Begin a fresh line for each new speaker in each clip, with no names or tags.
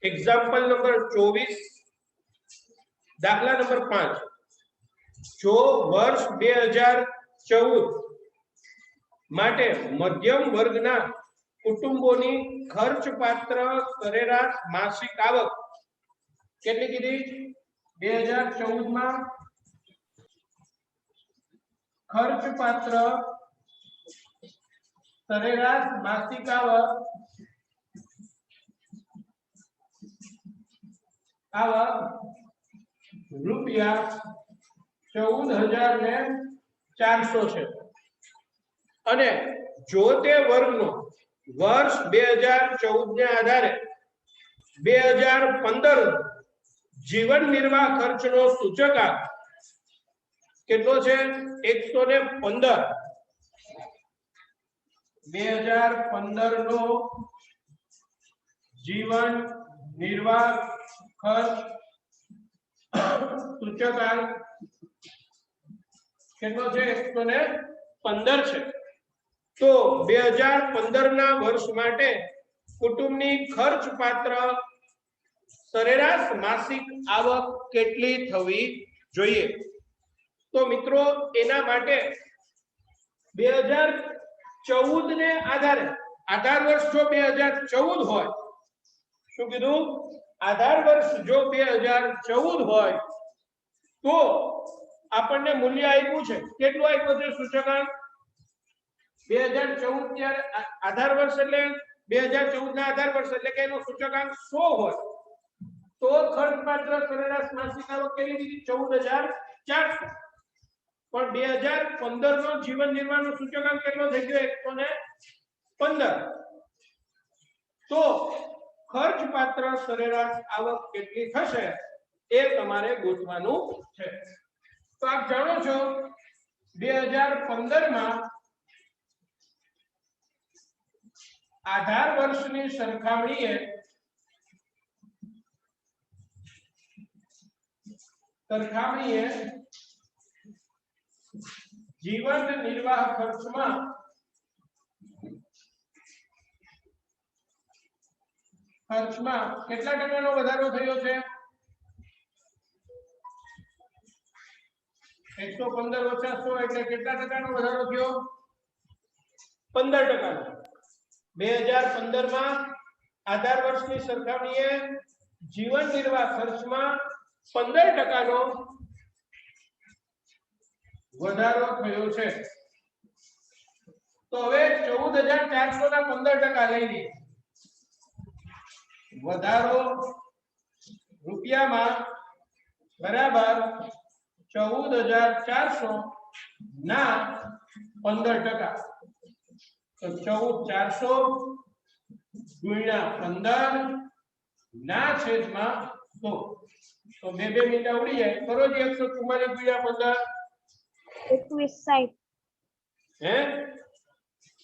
Example number 24 दाखला number 5 जो वर्ष 2014 માટે મધ્યમ વર્ગના કુટુંબોની ખર્ચપાત્ર સરેરાશ માસિક આવક કેટલી કીધી 2014 માં ખર્ચપાત્ર સરેરાશ માસિક આવક રૂપિયા 14,400 છે અને જો તે વર્ગનો વર્ષ 2014 ને આધારે 2015 જીવન નિર્વાહ ખર્ચનો સૂચકાંક કેટલો છે 115 2015 નો जीवन निर्वाह खर्च सूचकांक કેટલો છે 115 છે તો 2015 ના વર્ષ માટે કુટુંબની ખર્ચપાત્ર સરેરાશ માસિક આવક કેટલી થવી જોઈએ તો મિત્રો એના માટે 2014 ને આધારે આધાર વર્ષ જો 2014 હોય શું કીધું આધાર વર્ષ જો 2014 હોય તો આપણને મૂલ્ય આપ્યું છે કેટલું આપ્યું છે સૂચકાંક 2014 ત્યારે આધાર વર્ષ એટલે 2014 ના આધાર વર્ષ એટલે કે એનો સૂચકાંક 100 હોય તો ખર્ચપાત્ર સરેરાશ માસિક આવક કેટલી દીધી 14,400 પણ 2015 નો જીવન નિર્વાહનો સૂચકાંક કેટલો થઈ ગયો 115 તો ખર્ચપાત્ર સરેરાશ આવક કેટલી થશે એ તમારે ગોતવાનું છે તો આપ જાણો છો 2015 માં આધાર વર્ષની સરખામણીએ જીવન નિર્વાહ ખર્ચમાં કેટલા ટકાનો વધારો થયો છે 115 ઓછા 100 એટલે કેટલા ટકાનો વધારો થયો 15 ટકાનો 2015 માં આધાર વર્ષની સરખામણીએ જીવન નિર્વાહ ખર્ચમાં 15 ટકાનો વધારો થયો છે તો હવે 14,400 ના 15% લઈ લઈએ વધારો રૂપિયામાં બરાબર 14,400 ના 15% તો 14,400 ગુણ્યા 15 ના છેદમાં 100 તો બે મિનિટ ઉડી જાય કરો જ 144 ગુણ્યા 15
2160
હે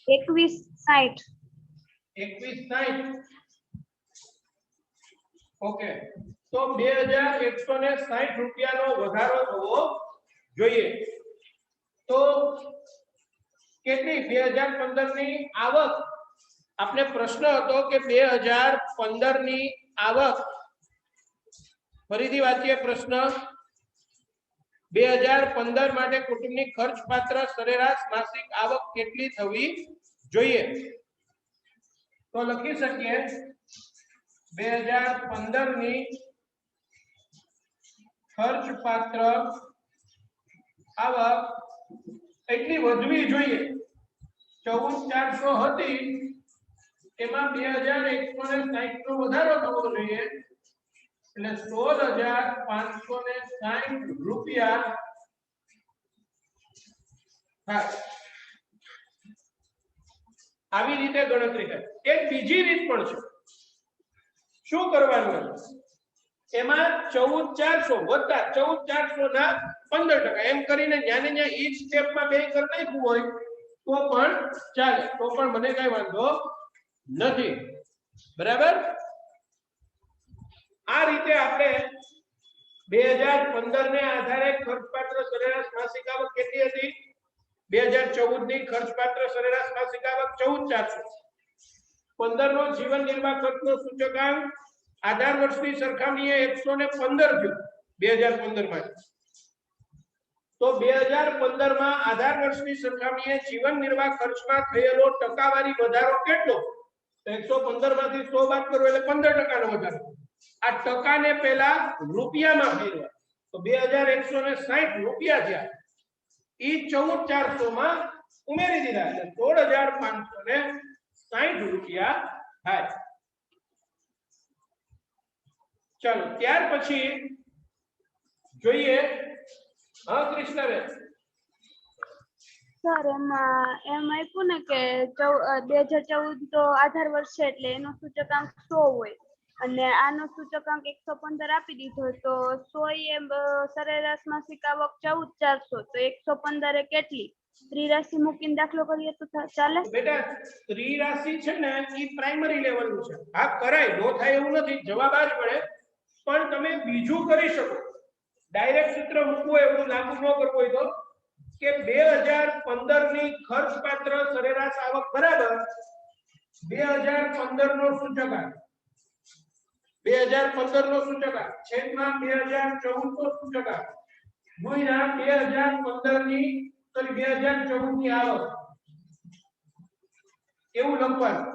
2160
2160 ઓકે તો 2,160 રૂપિયાનો વધારો થવો જોઈએ તો કેટલી 2015 ની આવક આપણે પ્રશ્ન હતો કે 2015 ની આવક ફરીથી વાંચીએ પ્રશ્ન 2015 માટે કુટુંબની ખર્ચપાત્ર સરેરાશ માસિક આવક કેટલી થવી જોઈએ તો લખી શકીએ 2015 ની ખર્ચપાત્ર આવક એટલી વધવી જોઈએ 14,400 હતી એમાં 2,160 નો વધારો થવો જોઈએ એટલે 16,560 રૂપિયા થાય આવી રીતે ગણતરી થાય એક બીજી રીત પણ છે શું કરવાનું એમાં 14,400 વત્તા 14,400 ના 15% એમ કરીને ન્યાને ન્યા ઈ સ્ટેપમાં બે કરી નાખ્યું હોય તો પણ ચાલે તો પણ મને કઈ વાંધો નથી બરાબર આ રીતે આપણે 2015 ને આધારે ખર્ચપાત્ર સરેરાશ માસિક આવક કેટલી હતી 2014 ની ખર્ચપાત્ર સરેરાશ માસિક આવક 14,400 15 નો જીવન નિર્વાહ ખર્ચનો સૂચકાંક આધાર વર્ષની સરખામણીએ 115 થયું 2015 માં. તો 2015 માં આધાર વર્ષની સરખામણીએ જીવન નિર્વાહ ખર્ચમાં થયેલો ટકાવારી વધારો કેટલો? તો 115 માંથી 100 બાદ કરો એટલે 15% નો વધારો. આ ટકાને પહેલા રૂપિયામાં ફેરવા તો 2160 રૂપિયા થયા. ઈ 14400 માં ઉમેરી દીધા એટલે 16560 રૂપિયા થાય. ચાલો ત્યાર પછી જોઈએ. હા કૃષ્ણબેન.
સર એમાં એમ આપ્યું ને કે 2014 તો આધાર વર્ષ છે એટલે એનો સૂચકાંક 100 હોય અને આનો સૂચકાંક 115 આપી દીધો તો 100 એ સરેરાશ માસિક આવક 14400 તો 115 એ કેટલી? ત્રિરાશિ મૂકીને દાખલો કરીએ તો ચાલે?
બેટા ત્રિરાશિ છે ને ઈ પ્રાઇમરી લેવલનું છે. હા કરાય, નો થાય એવું નથી, જવાબ આ જ મળે. પણ તમે બીજું કરી શકો. ડાયરેક્ટ સૂત્ર મૂકવું હોય એવું લાગુ ન કરવું હોય તો કે 2015 ની ખર્ચપાત્ર સરેરાશ આવક બરાબર 2015 નો સૂચકાંક 2015 નો સૂચકાંક છેદમાં 2014 નો સૂચકાંક ગુણ્યા 2014 ની 2014 ની આવક એવું લખવાનું.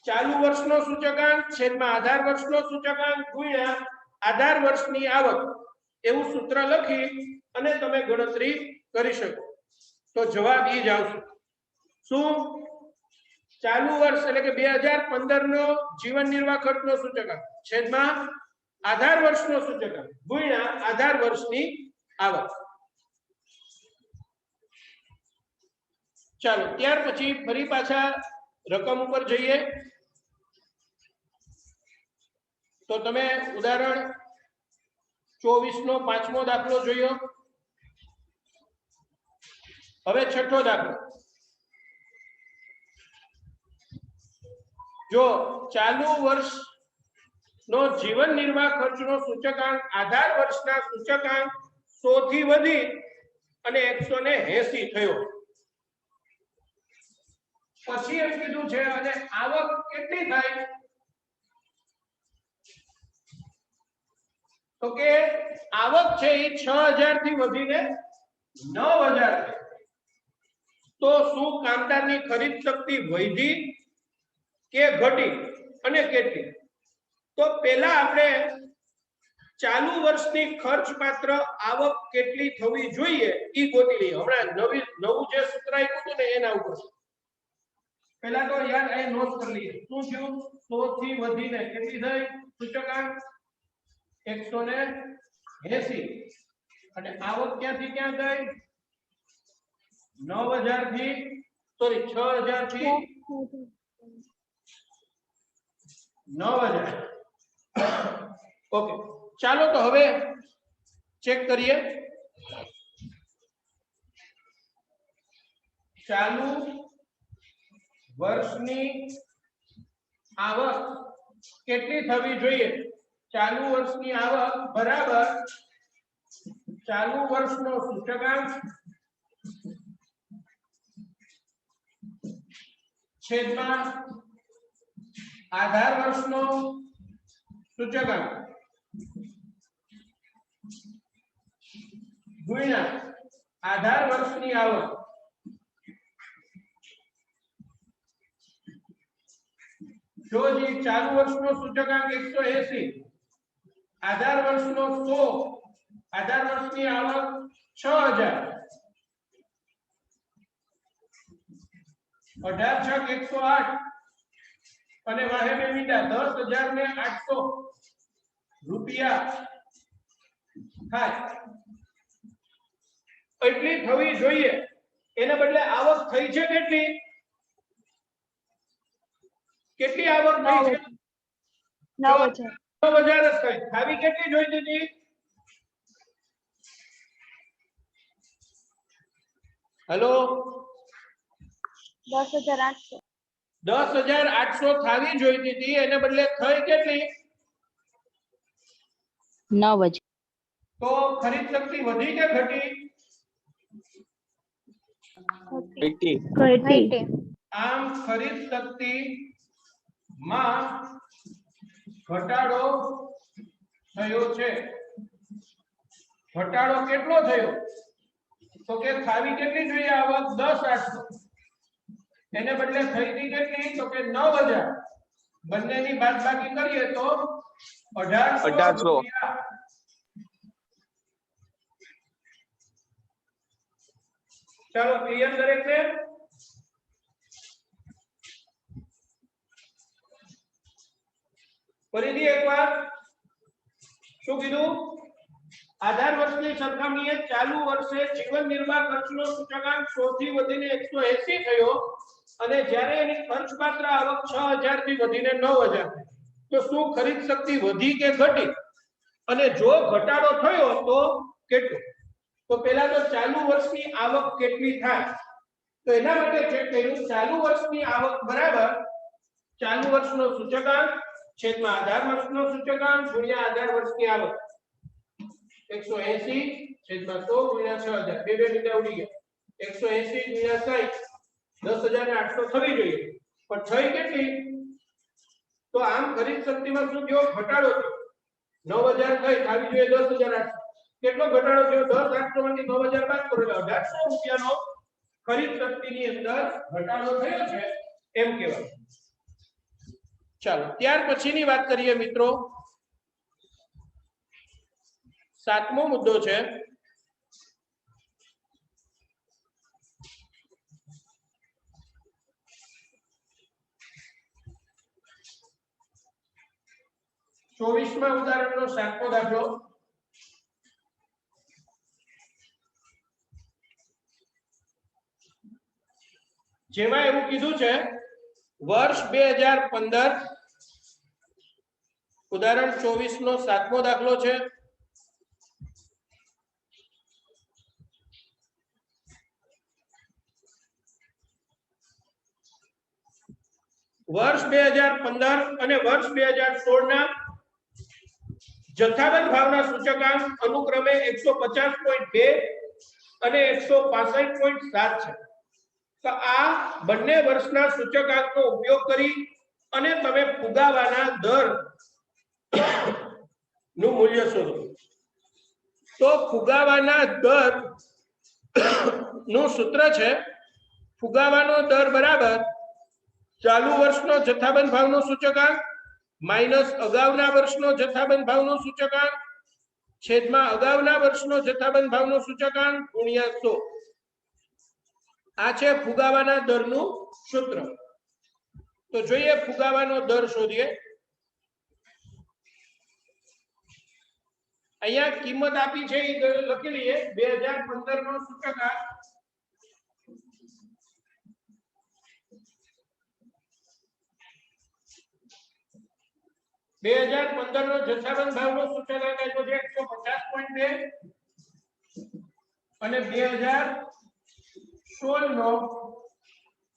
ચાલુ વર્ષનો સૂચકાંક છેદમાં આધાર વર્ષનો સૂચકાંક ગુણ્યા આધાર વર્ષની આવક એવું સૂત્ર લખી અને તમે ગણતરી કરી શકો. તો જવાબ ઈ જ આવશે. શું? ચાલુ વર્ષ એટલે કે 2015 નો જીવન નિર્વાહ ખર્ચનો સૂચકાંક છેદમાં આધાર વર્ષનો સૂચકાંક ગુણ્યા આધાર વર્ષની આવક. ચાલો ત્યાર પછી ફરી પાછા રકમ ઉપર જઈએ. તો તમે ઉદાહરણ 24 નો 5મો દાખલો જોયો. હવે 6થો દાખલો. જો ચાલુ વર્ષ નો જીવન નિર્વાહ ખર્ચનો સૂચકાંક આધાર વર્ષના સૂચકાંક 100 થી વધી અને 180 થયો. પછી એમ કીધું છે અને આવક કેટલી થાય? તો કે આવક છે એ 6000 થી વધીને 9000 થાય. તો શું કામદારની ખરીદ શક્તિ વધી કે ઘટી અને કેટલી? તો પહેલા આપણે ચાલુ વર્ષની ખર્ચપાત્ર આવક કેટલી થવી જોઈએ ઈ ગોતી લઈએ. હમણાં નવું જે સૂત્ર આપ્યું હતું ને એના ઉપર પહેલા તો યાદ આ નોટ કરી લઈએ. શું થયું? 100 થી વધીને કેટલી થઈ? સૂચકાંક 180 અને આવક ક્યાંથી ક્યાં ગઈ? 9000 થી 6000 થી 9000. ઓકે ચાલો તો હવે ચેક કરીએ. ચાલુ વર્ષની આવક કેટલી થવી જોઈએ? ચાલુ વર્ષની આવક બરાબર ચાલુ વર્ષનો સૂચકાંક છેદમાં આધાર વર્ષનો સૂચકાંક ગુણ્યા આધાર વર્ષની આવક. જો જે ચાલુ વર્ષનો સૂચકાંક 180 આધાર વર્ષનો 100 આધાર વર્ષની આવક 6000 18 × 108 અને વાહે બે મીંડા 10000 ને 800 રૂપિયા થાય. એટલી થવી જોઈએ. એને બદલે આવક થઈ છે કેટલી? કેટલી આવક થઈ છે?
9000.
9000 જ થઈ. થાવી કેટલી જોઈતી હતી? હેલો
10800.
10800 થાવી જોઈતી હતી, એને બદલે થઈ કેટલી?
9000.
તો ખરીદ શક્તિ વધી કે ઘટી?
ઘટી.
આમ ખરીદ શક્તિ માં ઘટાડો થયો છે. ઘટાડો કેટલો થયો? તો કે ખાવી કેટલી જોઈએ આવક 10,800, એને બદલે થઈ હતી કેટલી? તો કે 9,000. બંનેની બાદબાકી કરીએ તો 1,800 રૂપિયા. ચાલો ક્લિયર દરેકને? ફરીથી એકવાર શું કીધું? આધાર વર્ષની સરખામણીએ ચાલુ વર્ષે જીવન નિર્વાહ ખર્ચનો સૂચકાંક 100 થી વધીને 180 થયો અને જ્યારે એની ખર્ચપાત્ર આવક 6,000 થી વધીને 9,000 થઈ. તો શું ખરીદ શક્તિ વધી કે ઘટી? અને જો ઘટાડો થયો તો કેટલો? તો પહેલા તો ચાલુ વર્ષની આવક કેટલી થાય? તો એના માટે જે કહ્યું ચાલુ વર્ષની આવક બરાબર ચાલુ વર્ષનો સૂચકાંક છેદમાં આધાર વર્ષનો સૂચકાંક ગુણ્યા આધાર વર્ષની આવક 180 છેદમાં 100 ગુણ્યા 6,000. બે મિનિટ ઉડી ગયા. 180 ગુણ્યા 60 10,800 થવી જોઈએ, પણ થઈ કેટલી? તો આમ ખરીદ શક્તિમાં શું થયો? ઘટાડો થયો. 9,000 થઈ, આવી જોઈએ 10,800. કેટલો ઘટાડો થયો? 10,800 માંથી 9,000 બાદ કરો એટલે 1,800 રૂપિયાનો ખરીદ શક્તિની અંદર ઘટાડો થયો છે એમ કહેવાય. ચાલો ત્યાર પછીની વાત કરીએ મિત્રો. 7મો મુદ્દો છે ચોવીસમાં ઉદાહરણનો 7મો દાખલો. જેમાં એવું કીધું છે વર્ષ 2015 ઉદાહરણ 24 નો 7મો દાખલો છે. વર્ષ 2015 અને વર્ષ 2016 ના જથ્થાબંધ ભાવના સૂચકાંક અનુક્રમે 150.2 અને 165.7 છે. તો આ બંને વર્ષના સૂચકાંકનો ઉપયોગ કરી અને તમે ફુગાવાના દર નું મૂલ્ય શોધો. તો ફુગાવાના દર નું સૂત્ર છે ફુગાવાનો દર બરાબર ચાલુ વર્ષનો જથ્થાબંધ ભાવનો સૂચકાંક માઈનસ અગાઉના વર્ષનો જથ્થાબંધ ભાવનો સૂચકાંક છેદમાં અગાઉના વર્ષનો જથ્થાબંધ ભાવનો સૂચકાંક ગુણ્યા 100. આ છે ફુગાવાના દરનું સૂત્ર. તો જોઈએ ફુગાવાનો દર શોધીએ. અહીંયા કિંમત આપી છે એ લખી લઈએ. 2015 નો સૂચકાંક 2015 નો જથ્થાબંધ ભાવનો સૂચકાંક આપ્યો છે 150.2 અને 2016 નો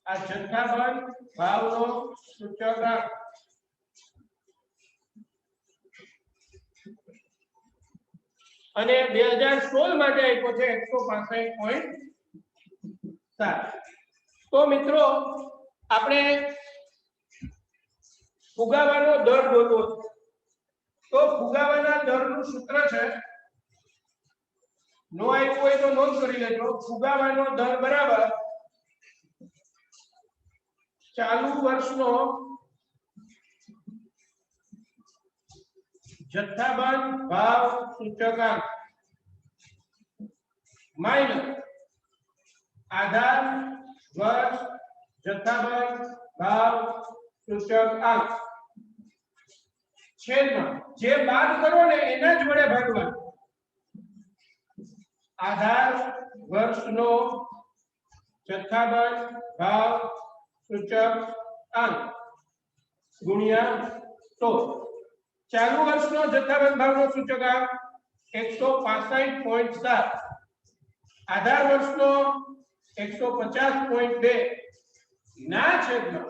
આ જથ્થાબંધ ભાવનો સૂચકાંક અને 2016 માટે આપ્યો છે 165.7. તો મિત્રો આપણે ફુગાવાનો દર ગોતવો. તો ફુગાવાના દરનું સૂત્ર છે, નો આપ્યું હોય તો નોંધ કરી લેજો. ફુગાવાનો દર બરાબર ચાલુ વર્ષનો જથ્થાબંધ ભાવ સૂચકાંક માઈનસ આધાર વર્ષ જથ્થાબંધ ભાવ સૂચકાંક છેદમાં જે બાદ કરો ને એના જ વડે ભાગવાનું. આધાર વર્ષનો જથ્થાબંધ ભાવ સૂચકાંક ગુણ્યા 100. ચાલુ વર્ષનો જથ્થાબંધ ભાવનો સૂચકાંક 165.7 આધાર વર્ષનો 150.2 ના છેદમાં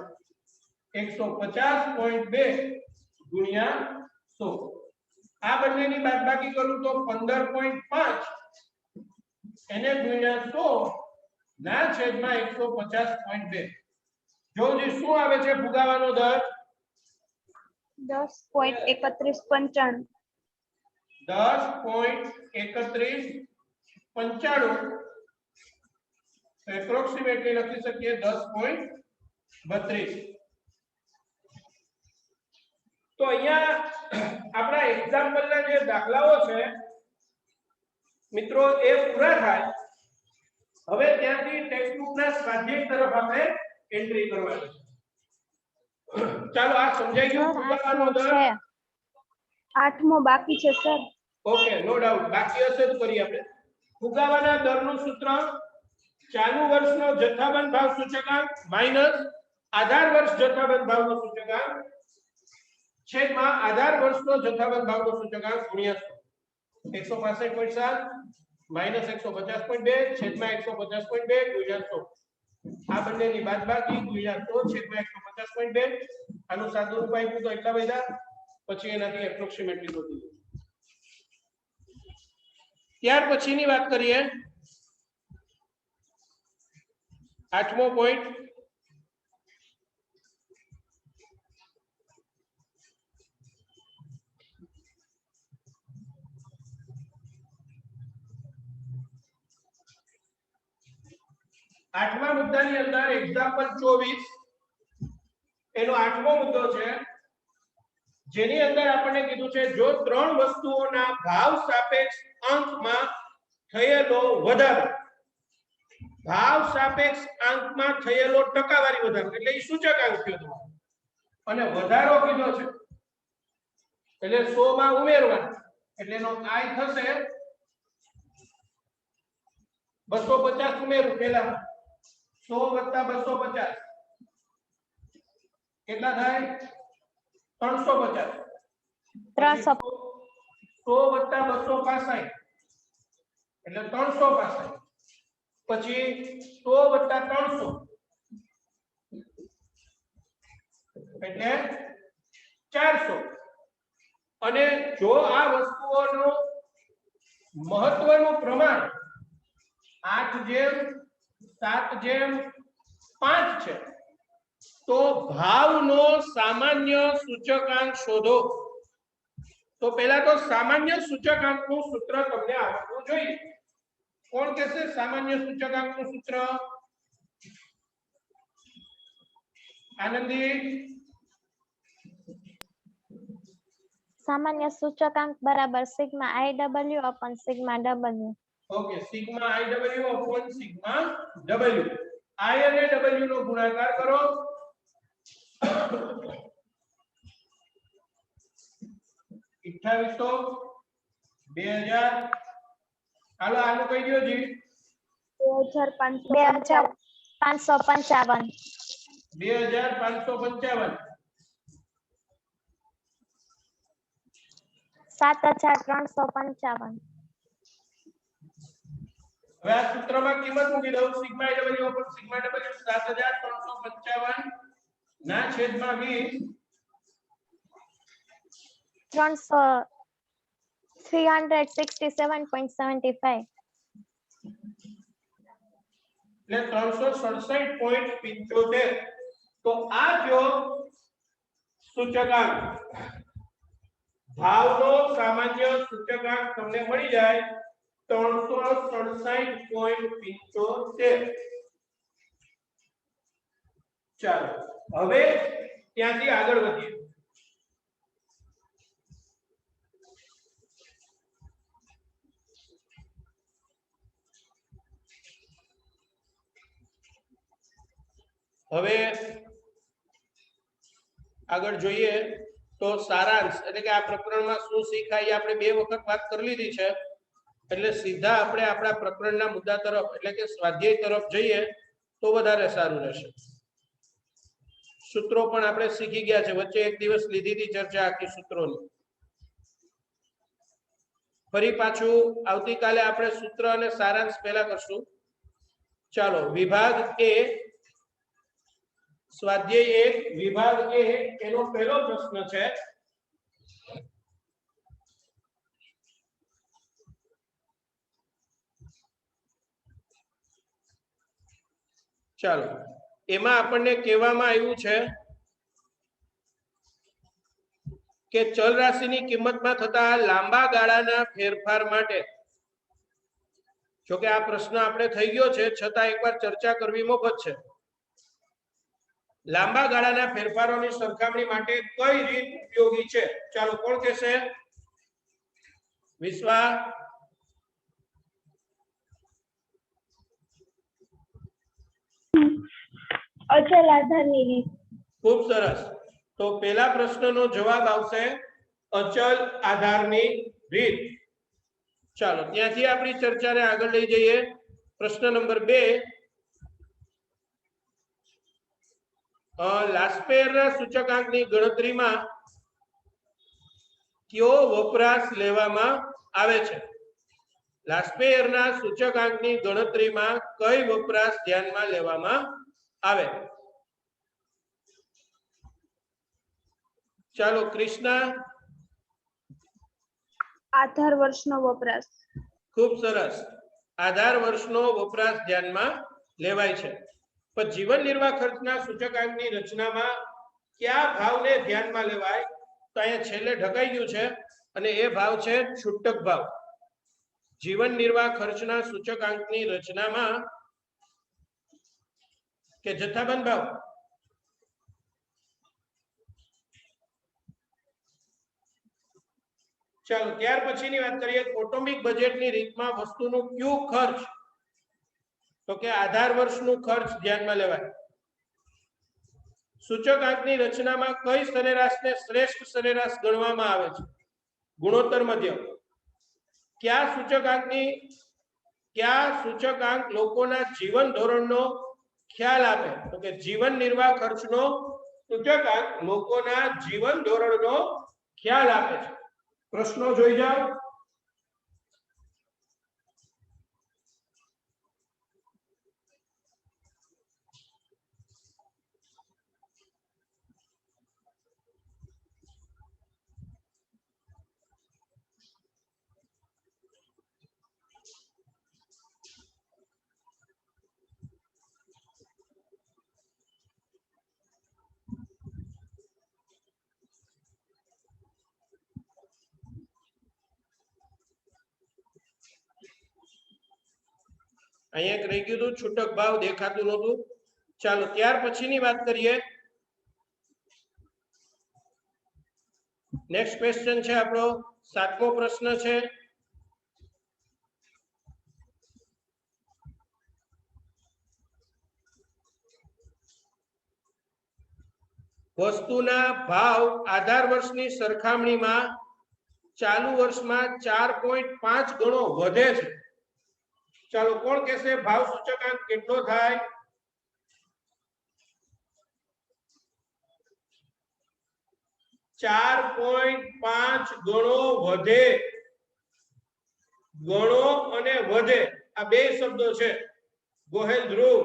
150.2 ગુણ્યા 100. આ બંનેની બાદબાકી કરું તો 15.5 એને ગુણ્યા 100 ના છેદમાં 150.2. જોજી શું આવે છે ફુગાવાનો દર?
10.3195
10.3195 એપ્રોક્સિમેટલી લખી શકીએ 10.32. તો અહીંયા આપણા એક્ઝામ્પલના જે દાખલાઓ છે મિત્રો એ પૂરા થાય. હવે ત્યાંથી ટેક્સ્ટબુકના સ્વાધ્યાય તરફ આપણે એન્ટ્રી કરવાની છે. ચાલો આ સમજાઈ ગયું? ફુગાવાનો દર
8મો બાકી છે સર.
Okay, no doubt. બાકી હશે તો કરીએ આપણે. ફુગાવાના દરનું સૂત્ર ચાલુ વર્ષનો જથ્થાબંધ ભાવ સૂચકાંક માઈનસ આધાર વર્ષ જથ્થાબંધ ભાવનો સૂચકાંક છેદમાં આધાર વર્ષનો જથ્થાબંધ ભાવનો સૂચકાંક ગુણ્યા 165.7 માઈનસ 150.2 છેદમાં 150.2 ગુણ્યા 100. આ બંનેની બાદબાકી ગુણ્યા 100 છેદમાં 150.2. આનું સાદું રૂપ આપ્યું તો એટલા બધા, પછી એનાથી એપ્રોક્સિમેટલી શોધી લો. ત્યાર પછીની વાત કરીએ 8મો પોઈન્ટ. આઠમા મુદ્દાની અંદર એક્ઝામ્પલ 24 એનો 8મો મુદ્દો છે, જેની અંદર આપણને કીધું છે જો ત્રણ વસ્તુઓના ભાવ સાપેક્ષ અંકમાં થયેલો વધારો, ભાવ સાપેક્ષ અંકમાં થયેલો ટકાવારી વધારો એટલે એ સૂચકાંક થયો તમારો, અને વધારો કીધો છે એટલે 100 માં ઉમેરવાનો એટલે એનો I થશે 250 ઉમેરું પહેલા 100 + 250 કેટલા થાય 350.
300
100 + 265 એટલે 365. પછી 100 + 300 એટલે 400. અને જો આ વસ્તુઓનું મહત્વનું પ્રમાણ 8:7:5 છે તો ભાવનો સામાન્ય સૂચકાંક શોધો. તો પહેલા તો સામાન્ય સૂચકાંકનું સૂત્ર તમને આવડવું જોઈએ. કોણ કહેશે સામાન્ય સૂચકાંકનું સૂત્ર? આનંદી.
સામાન્ય સૂચકાંક બરાબર sigma IW upon sigma W.
Okay, sigma IW upon sigma W. I અને W નો ગુણાકાર કરો. 2800 2000. હાલો આનું કહી દો જી.
2555.
2555.
7355.
હવે આ સૂત્રમાં કિંમત મૂકી દઉં. Sigma IW upon sigma W 7355 ના છેદમાં 20
367.75.
એટલે 367.75. તો આ જો સૂચકાંક ભાવનો સામાન્ય સૂચકાંક તમને મળી જાય 367.75. ચાલો હવે ત્યાંથી આગળ વધીએ. હવે આગળ જોઈએ તો સારાંશ એટલે કે આ પ્રકરણમાં શું શીખાય આપણે બે વખત વાત કરી લીધી છે, એટલે સીધા આપણે આપણા પ્રકરણના મુદ્દા તરફ એટલે કે સ્વાધ્યાય તરફ જઈએ તો વધારે સારું રહેશે. સૂત્રો પણ આપણે શીખી ગયા છે, વચ્ચે એક દિવસ લીધી હતી ચર્ચા આખી સૂત્રોની. ફરી પાછું આવતીકાલે આપણે સૂત્ર અને સારાંશ પહેલા કરશું. ચાલો વિભાગ એ સ્વાધ્યાય 1 વિભાગ એ એનો પહેલો પ્રશ્ન છે. ચાલો એમાં આપણને કહેવામાં આવ્યું છે કે ચલ રાશિની કિંમતમાં થતા લાંબા ગાળાના ફેરફાર માટે, જો કે આ પ્રશ્ન આપણે થઈ ગયો છે છતાં એકવાર ચર્ચા કરવી મફત છે. લાંબા ગાળાના ફેરફારોની સરખામણી માટે કઈ રીત ઉપયોગી છે? ચાલો કોણ કહેશે? વિશ્વા.
અચલ આધારની રીત.
ખૂબ સરસ. તો પહેલા પ્રશ્નનો જવાબ આવશે અચલ આધારની રીત. ચાલો ત્યાંથી આપણી ચર્ચાને આગળ લઈ જઈએ. પ્રશ્ન નંબર 2, લાસ્પેયરના સૂચકાંકની ગણતરીમાં કયો વપરાશ લેવામાં આવે છે? લાસ્પેયરના સૂચકાંકની ગણતરીમાં કઈ વપરાશ ધ્યાનમાં લેવામાં આવે? ચાલો કૃષ્ણા.
આધાર વર્ષનો વપરાશ.
ખૂબ સરસ. આધાર વર્ષનો વપરાશ ધ્યાનમાં લેવાય છે. પણ જીવન નિર્વાહ ખર્ચના સૂચકાંકની રચનામાં કયા ભાવને ધ્યાનમાં લેવાય? તો અહીંયા છેલ્લે ઢકાઈ ગયું છે અને એ ભાવ છે છૂટક ભાવ. જીવન નિર્વાહ ખર્ચના સૂચકાંકની રચનામાં કે જથ્થાબંધ ભાવ? ચાલો ત્યાર પછીની વાત કરીએ. કૌટુંબિક બજેટની રીતમાં વસ્તુનું કયું ખર્ચ? તો કે આધાર વર્ષનું ખર્ચ ધ્યાનમાં લેવાય. સૂચકાંકની રચનામાં કઈ સરેરાશને શ્રેષ્ઠ સરેરાશ ગણવામાં આવે છે? ગુણોત્તર મધ્યક. કયા સૂચકાંક લોકોના જીવન ધોરણનો ખ્યાલ આપે? તો કે જીવન નિર્વાહ ખર્ચનો સૂચકાંક લોકોના જીવન ધોરણનો ખ્યાલ આપે છે. પ્રશ્નો જોઈ જાઓ. અહીંયા એક રહી ગયું હતું, છૂટક ભાવ દેખાતું નહોતું. ચાલો ત્યાર પછીની વાત કરીએ. નેક્સ્ટ ક્વેશ્ચન છે આપણો 7મો પ્રશ્ન છે. વસ્તુના ભાવ આધાર વર્ષની સરખામણીમાં ચાલુ વર્ષમાં 4.5 ગણો વધે છે. ચાલો કોણ કહેશે ભાવ સૂચકાંક કેટલો થાય? ચાર 4.5 ગણો વધે. ગણો અને વધે આ બે શબ્દો છે. ગોહેલ ધ્રુવ.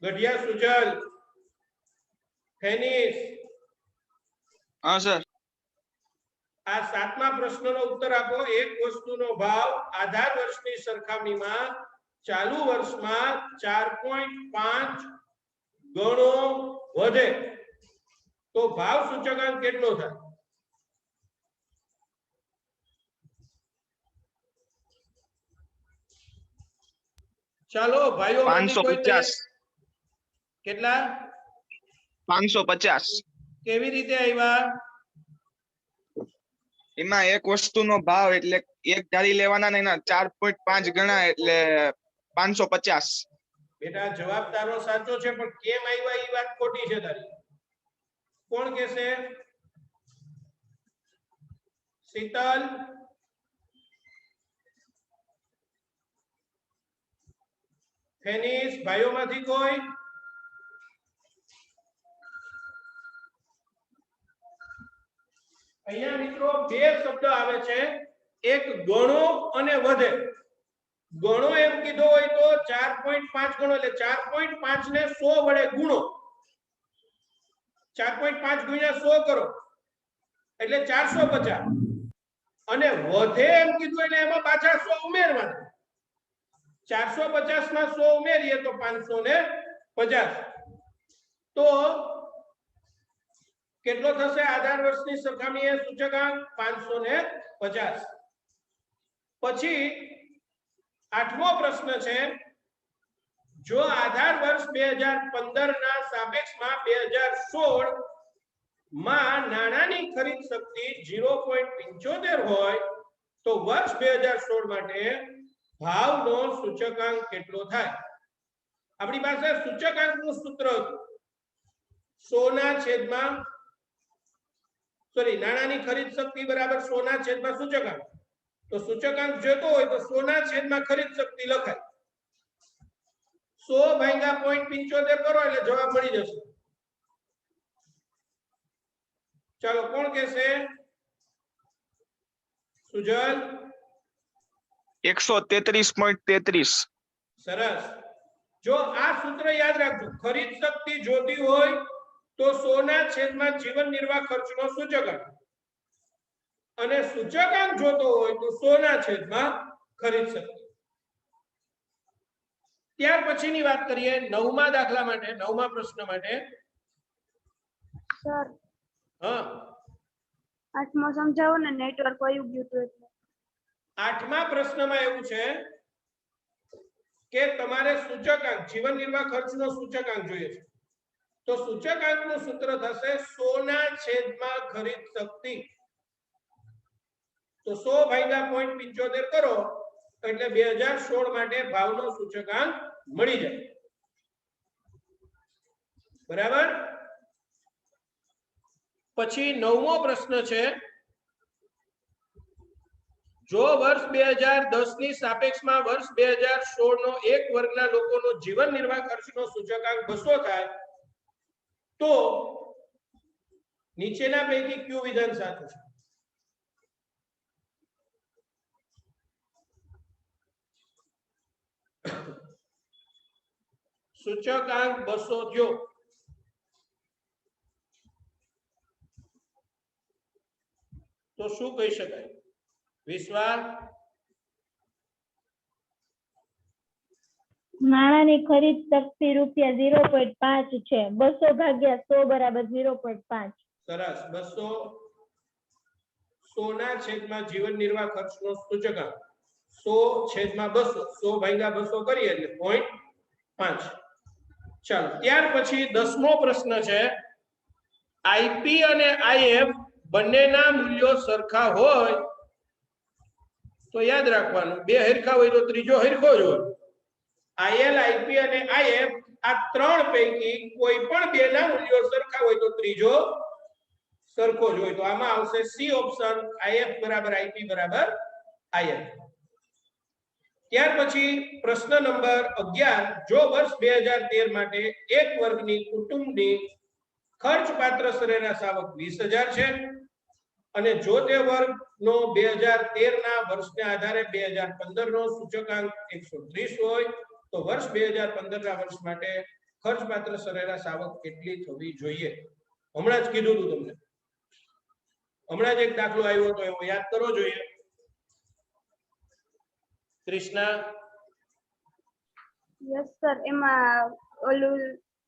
ગઢિયા સુજલ. ફેનિસ.
હા સર.
આ 7મા પ્રશ્નનો ઉત્તર આપો. એક વસ્તુનો ભાવ આધાર વર્ષની સરખામણીમાં ચાલુ વર્ષમાં 4.5 ગણો વધે તો ભાવ સૂચકાંક કેટલો થાય? ચાલો ભાઈઓ
550.
કેટલા?
550.
કેવી રીતે આવ્યા?
એમાં એક વસ્તુનો ભાવ એટલે એક ધારી લેવાના ને એના 4.5 ગણા એટલે 550.
બેટા જવાબ તારો સાચો છે પણ કેમ આવ્યા એ વાત ખોટી છે તારી. કોણ કહેશે? શીતલ. ફેનિસ. ભાઈઓમાંથી કોઈ? અહીંયા મિત્રો બે શબ્દ આવે છે, એક ગણો અને વધે. ગણો એમ કીધો હોય તો 4.5 ગણો એટલે 4.5 ને 100 વડે ગુણો. 4.5 ગુણ્યા 100 કરો એટલે 450. અને વધે એમ કીધું એટલે એમાં પાછા 100 ઉમેરવાના. 450 માં 100 ઉમેરીએ તો 550 50 તો કેટલો થશે આધાર વર્ષની સરખામણીએ સૂચકાંક 550 પછી 8મો પ્રશ્ન છે જો આધાર વર્ષ 2015 ના સાપેક્ષમાં 2016 માં નાણાંની ખરીદ શક્તિ 0.75 હોય તો વર્ષ 2016 માટે ભાવનો સૂચકાંક કેટલો થાય આપણી પાસે સૂચકાંકનું સૂત્ર હતું 100 ના છેદમાં નાણાંની ખરીદ શક્તિ બરાબર 100 ના છેદમાં સૂચકાંક તો સૂચકાંક જોતો હોય તો 100 ના છેદમાં ખરીદ શક્તિ લખાય 100 ભાગ્યા 0.75 કરો એટલે જવાબ મળી જશે ચાલો કોણ કહેશે સુજલ
133.33
સરસ જો આ સૂત્ર યાદ રાખજો ખરીદ શક્તિ જોતી હોય તો 100 ના છેદમાં જીવન નિર્વાહ ખર્ચનો સૂચકાંક અને સૂચકાંક જોતો હોય તો 100 ના છેદમાં ખરીદ શક્તિ ત્યાર પછીની વાત કરીએ 9મા દાખલા માટે 9મા પ્રશ્ન માટે
સર
હા
8મો સમજાવો ને નેટવર્ક વયું ગયું હતું એટલે
8મા પ્રશ્નમાં એવું છે કે તમારે સૂચકાંક જીવન નિર્વાહ ખર્ચનો સૂચકાંક જોઈએ છે તો સૂચકાંકનું સૂત્ર થશે 100 ના છેદમાં ખરીદ શક્તિ તો 100 ભાગ્યા 0.75 કરો એટલે 2016 માટે ભાવનો સૂચકાંક મળી જાય બરાબર પછી 9મો પ્રશ્ન છે જો વર્ષ 2010 ની સાપેક્ષમાં વર્ષ 2016 નો એક વર્ગના લોકોનો જીવન નિર્વાહ ખર્ચનો સૂચકાંક 200 થાય તો નીચેના પૈકી કયું વિધાન સાચું છે સૂચકાંક 200 થયો તો શું કહી શકાય વિશ્વાસ
નાણાંની ખરીદ શક્તિ રૂપિયા 0.5 છે 200 ભાગ્યા 100 બરાબર 0.5
સરસ 200 100 ના છેદમાં જીવન નિર્વાહ ખર્ચનો સૂચકાંક 100 છેદમાં 200 100 ભાગ્યા 200 કરીએ એટલે 0.5 ચાલો ત્યાર પછી 10મો પ્રશ્ન છે આઈપી અને આઈએફ બંનેના મૂલ્યો સરખા હોય તો યાદ રાખવાનું બે હરખા હોય તો ત્રીજો હરખો જ હોય આઈએલ આઈપી અને આઈએફ આ ત્રણ પૈકી કોઈ પણ બે ના મૂલ્યો સરખા હોય તો ત્રીજો સરખો જ હોય તો આમાં આવશે સી ઓપ્શન આઈએફ બરાબર આઈપી બરાબર આઈએફ ત્યાર પછી પ્રશ્ન નંબર 11 જો વર્ષ 2013 માટે એક વર્ગની કુટુંબની ખર્ચપાત્ર સરેરાશ આવક 20000 છે અને જો તે વર્ગનો 2013 ના વર્ષના આધારે 2015 નો સૂચકાંક 130 હોય તો વર્ષ 2015 ના વર્ષ માટે ખર્ચપાત્ર સરેરાશ આવક કેટલી થવી જોઈએ હમણાં જ કીધું હતું તમને હમણાં જ એક દાખલો આવ્યો તો એવો યાદ કરવો જોઈએ કૃષ્ણા
યસ સર એમાં ઓલું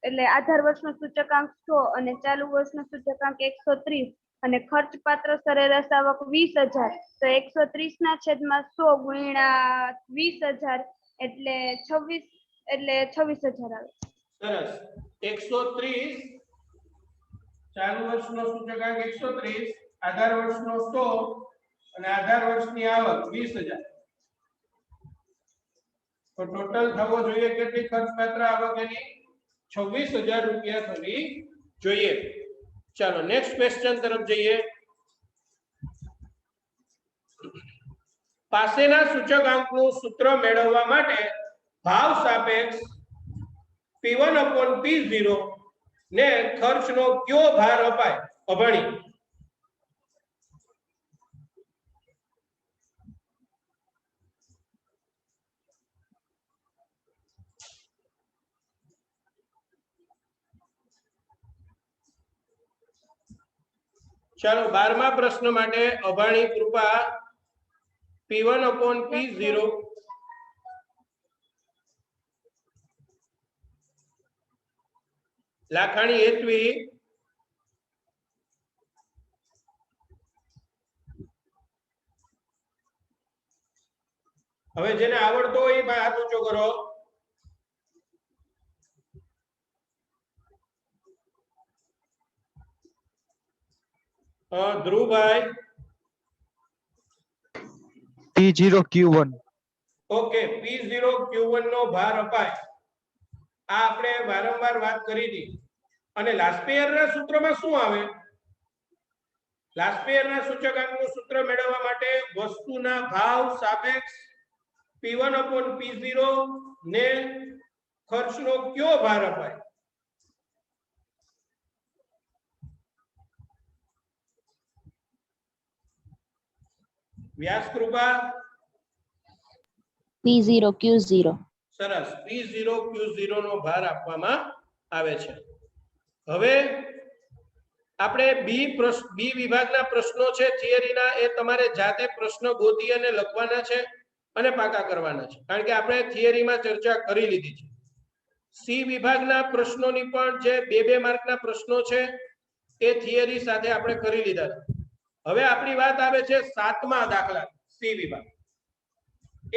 એટલે આધાર વર્ષનો સૂચકાંક 100 અને ચાલુ વર્ષનો સૂચકાંક 130 અને ખર્ચપાત્ર સરેરાશ આવક 20000 તો 130 ના છેદમાં 100 ગુણ્યા 20000 એટલે 26000 આવે
સરસ 130 ચાલુ વર્ષનો સૂચકાંક 130 આધાર વર્ષનો 100 અને આધાર વર્ષની આવક 20000 તો ટોટલ થવો જોઈએ કેટલી ખર્ચપાત્ર આવક એની 26000 રૂપિયા થવી જોઈએ ચાલો નેક્સ્ટ ક્વેશ્ચન તરફ જઈએ પાસેના સૂચકાંકનું સૂત્ર મેળવવા માટે ભાવ સાપેક્ષ P1/P0 ને ખર્ચનો કયો ભાર અપાય અભાણી ચાલો 12મા પ્રશ્ન માટે અભાણી કૃપા P1/P0 લાખાણી હેતવી, હવે જેને આવડતો હોય એ ભાઈ હાથ ઊંચો કરો. ધ્રુવભાઈ.
P0Q1.
ઓકે, P0Q1 નો ભાર અપાય. આ આપણે વારંવાર વાત કરી હતી. અને લાસ્પેયરના સૂત્રમાં શું આવે? લાસ્પેયરના સૂચકાંકનું સૂત્ર મેળવવા માટે વસ્તુના ભાવ સાપેક્ષ P1/P0 ને ખર્ચનો કયો ભાર અપાય? વ્યાસ કૃપા.
P0Q0.
સરસ, P0Q0 નો ભાર આપવામાં આવે છે. હવે આપણે બી વિભાગના પ્રશ્નો છે થિયરીના, એ તમારે જાતે પ્રશ્ન ગોતી અને લખવાના છે અને પાકા કરવાના છે, કારણ કે આપણે થિયરીમાં ચર્ચા કરી લીધી છે. સી વિભાગના પ્રશ્નોની પણ જે 2-2 માર્કના પ્રશ્નો છે એ થિયરી સાથે આપણે કરી લીધા છે. હવે આપણી વાત આવે છે 7મા દાખલા, સી વિભાગ.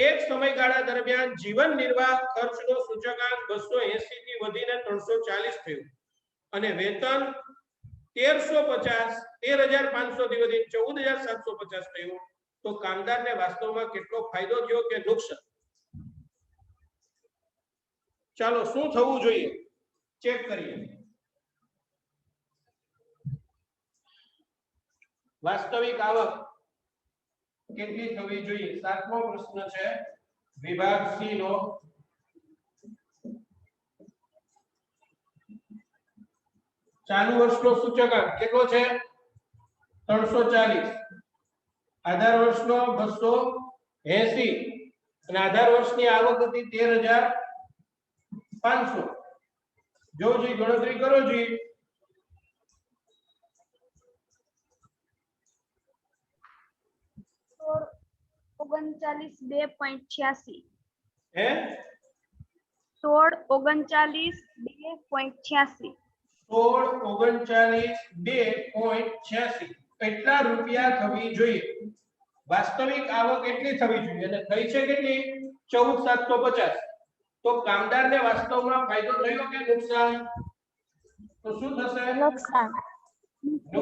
એક સમયગાળા દરમિયાન જીવન નિર્વાહ ખર્ચનો સૂચકાંક 280 થી વધીને 340 થયું અને વેતન 13,500 થી વધી 14,750 થયું, તો કામદારને વાસ્તવમાં કેટલો ફાયદો થયો કે નુકસાન? ચાલો, શું થવું જોઈએ ચેક કરીએ. વાસ્તવિક આવક કેટલી થવી જોઈએ? 7મો પ્રશ્ન છે વિભાગ સી નો. ચાલુ વર્ષનો સૂચકાંક કેટલો છે? 340. આધાર વર્ષનો 280 અને આધાર વર્ષની આવક હતી 13,500. જોજી ગણતરી કરો જી.
ઓગણચાલીસ 2.86.
હે
1639 2.86.
1639 2.86 એટલા રૂપિયા થવી જોઈએ. વાસ્તવિક આવક એટલી થવી જોઈએ અને થઈ છે કેટલી? 14,750. તો કામદારને વાસ્તવમાં ફાયદો થયો કે નુકસાન? તો શું થશે?
નુકસાન.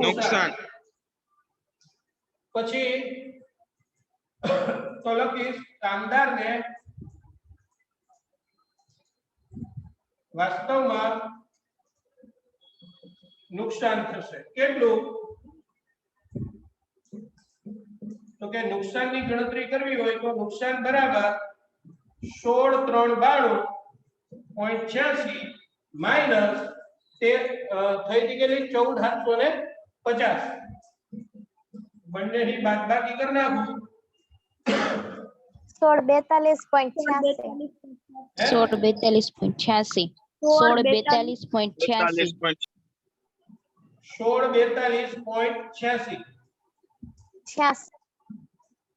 નુકસાન.
પછી તો લખીશ કામદારને વાસ્તવમાં નુકસાન થશે. કેટલું? તો કે નુકસાનની ગણતરી કરવી હોય તો નુકસાન બરાબર 16,392.86 માઈનસ તે થઈ ગયેલી 14,750. બંનેની બાદબાકી કરી નાખું.
1642.86.
1642.86. 1642.86.
1642.86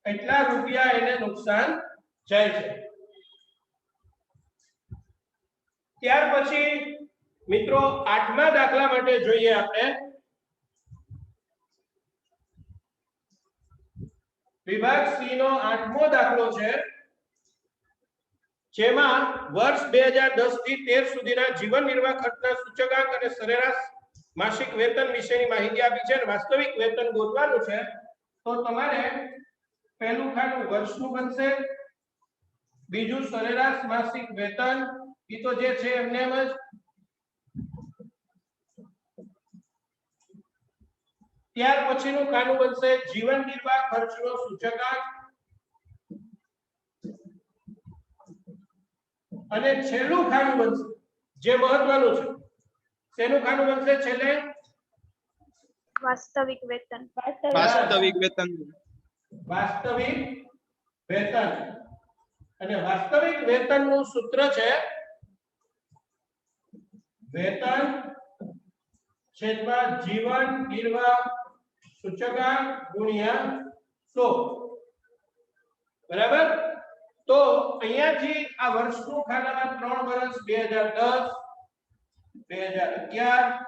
એટલા રૂપિયા એને નુકસાન જાય છે. ત્યાર પછી મિત્રો 8મા દાખલા માટે જોઈએ આપણે. વિભાગ સી નો 8મો દાખલો છે, જેમાં વર્ષ 2010 થી 13 સુધીના જીવન નિર્વાહ ખર્ચના સૂચકાંક અને સરેરાશ માસિક વેતન વિશેની માહિતી આપી છે અને વાસ્તવિક વેતન ગોતવાનું છે. તો તમારે પહેલું ખાનું વર્ષનું બનશે, બીજું સરેરાશ માસિક વેતન, એ તો જે છે એમને એમ જ. ત્યાર પછીનું ખાનું બનશે જીવન નિર્વાહ ખર્ચનો સૂચકાંક અને છેલ્લું ખાનું બનશે જે મહત્વનું છે. શેનું ખાનું બનશે છેલ્લે?
વાસ્તવિક વેતન.
વાસ્તવિક વેતન.
વાસ્તવિક વેતન. અને વાસ્તવિક વેતનનું સૂત્ર છે વેતન છેદમાં જીવન નિર્વાહ સૂચકાંક ગુણ્યા 100. બરાબર? તો અહીંયાથી આ વર્ષનું ખાનામાં 3 વર્ષ 2010, 2011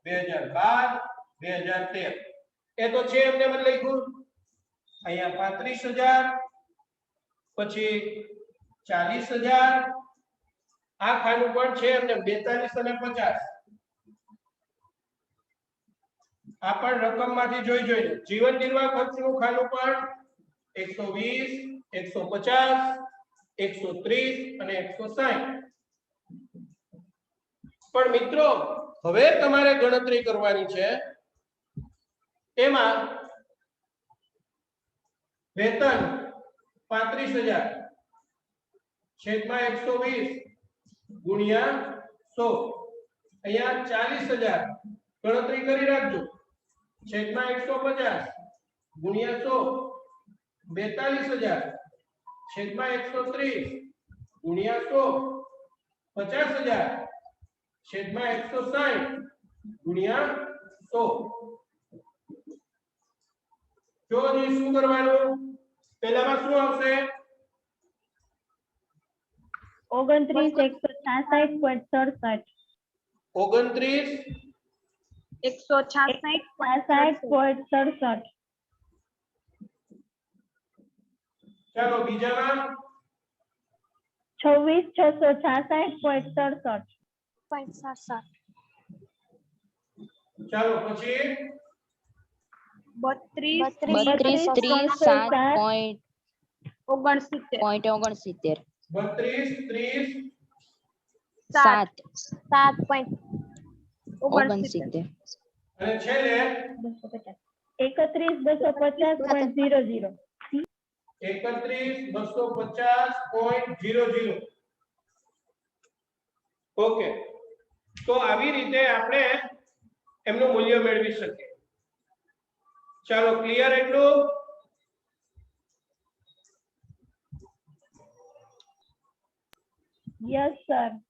2012 2013 એ તો છે એમને મને લખ્યું અહીંયા 35,000 પછી 40,000 આ ખાનું પણ છે એમને 42 અને 50 આ પણ રકમમાંથી જોઈને જીવન નિર્વાહ ખર્ચનું ખાનું પણ 120 150 130 અને 160 પણ મિત્રો હવે તમારે ગણતરી કરવાની છે એમાં વેતન 35,000 છેદમાં 120 ગુણ્યા 100 અહીંયા 40,000 ગણતરી કરી રાખજો છેદમાં 150 ગુણ્યા 100 42,000 છેદમાં 130 ગુણ્યા 100 50,000 છેદમાં 160 ગુણ્યા 100 જો શું કરવાનું પહેલામાં શું આવશે
29,166.67
29
66.67
ચાલો બીજામાં
26,666.67
ચાલો પછી
32
32
32 30 અને છેલ્લે
31,250.00
31,250.00 ઓકે તો આવી રીતે આપણે એમનું મૂલ્ય મેળવી શકીએ ચાલો ક્લિયર એટલું
યસ સર